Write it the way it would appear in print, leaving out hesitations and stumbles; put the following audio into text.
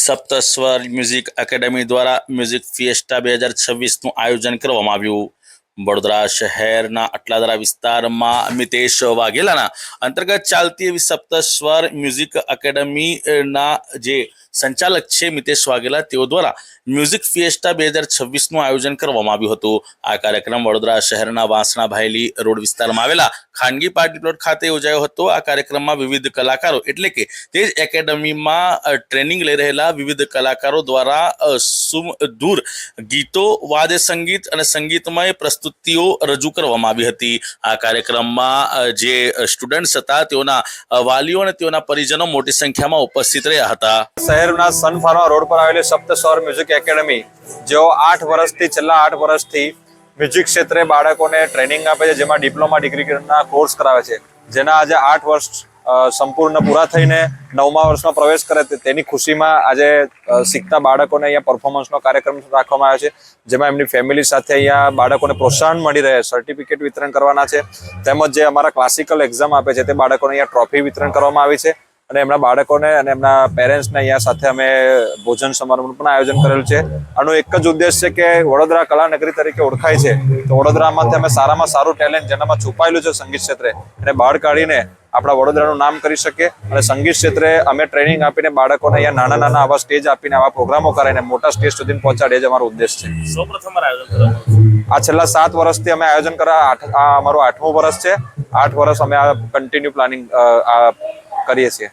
સપ્તસ્વર music academy દ્વારા music fiesta 2026નું આયોજન કરવામાં આવ્યું। વડોદરા શહેરના અટલાદરા વિસ્તારમાં મિતેશ વાઘેલાના અંતર્ગત ચાલતી એવી સપ્તસ્વર મ્યુઝિક એકેડમીના જે સંચાલક છે મિતેશ વાઘેલા, તેઓ દ્વારા મ્યુઝિક ફિએસ્ટા 2026નું આયોજન કરવામાં આવ્યું હતું। આ કાર્યક્રમ વડોદરા શહેરના વાસણા ભાયલી રોડ વિસ્તારમાં આવેલા ખાનગી પાર્ટી પ્લોટ ખાતે યોજાયો હતો। આ કાર્યક્રમમાં વિવિધ કલાકારો એટલે કે તે જ એકેડમીમાં ટ્રેનિંગ લઈ રહેલા વિવિધ કલાકારો દ્વારા સુમધુર ગીતો, વાદ્ય સંગીત અને સંગીતમય પ્રસ્તુતિઓ રજૂ કરવામાં આવી હતી। આ કાર્યક્રમમાં જે સ્ટુડન્ટ્સ હતા તેઓના વાલીઓ અને તેઓના પરિજનો મોટી સંખ્યામાં ઉપસ્થિત રહ્યા હતા। શહેરના સન ફાર્મા રોડ પર આવેલી સપ્તસ્વર મ્યુઝિક એકેડમી જેઓ 8 વર્ષથી છેલ્લા 8 વર્ષથી મ્યુઝિક ક્ષેત્રે બાળકોને ટ્રેનિંગ આપે છે, જેમાં ડિપ્લોમા ડિગ્રીના કોર્સ કરાવે છે, જેના આજે 8 વર્ષ સંપૂર્ણ પૂરા થઈને 9મા વર્ષમાં પ્રવેશ કરે તેની ખુશીમાં આજે શીખતા બાળકોને અહીંયા પરફોર્મન્સનો કાર્યક્રમ રાખવામાં આવ્યો છે, જેમાં એમની ફેમિલી સાથે અહીંયા બાળકોને પ્રોત્સાહન મળી રહે, સર્ટિફિકેટ વિતરણ કરવાના છે, તેમજ જે અમારા ક્લાસિકલ એક્ઝામ આપે છે તે બાળકોને અહીંયા ટ્રોફી વિતરણ કરવામાં આવી છે અને એમના બાળકોને અને એમના પેરેન્ટ્સને અહીંયા સાથે અમે ભોજન સમારંભનું પણ આયોજન કરેલું છે। આનો એક જ ઉદ્દેશ છે કે વડોદરા કલાનગરી તરીકે ઓળખાય છે, તો વડોદરામાંથી અમે સારામાં સારું ટેલેન્ટ જેનામાં છુપાયેલું છે સંગીત ક્ષેત્રે એને બહાર કાઢીને આપણા વડોદરાનું નામ કરી શકીએ અને સંગીત ક્ષેત્રે અમે ટ્રેનિંગ આપીને બાળકોને અહીંયા નાના નાના આવા સ્ટેજ આપીને આવા પ્રોગ્રામો કરાવીને મોટા સ્ટેજ સુધી પહોંચાડીએ જ અમારો ઉદ્દેશ છે। આ છેલ્લા 7 વર્ષથી અમે આયોજન આ અમારું 8મું વર્ષ છે। 8 વર્ષ અમે આ કન્ટિન્યુ પ્લાનિંગ કરીએ છીએ।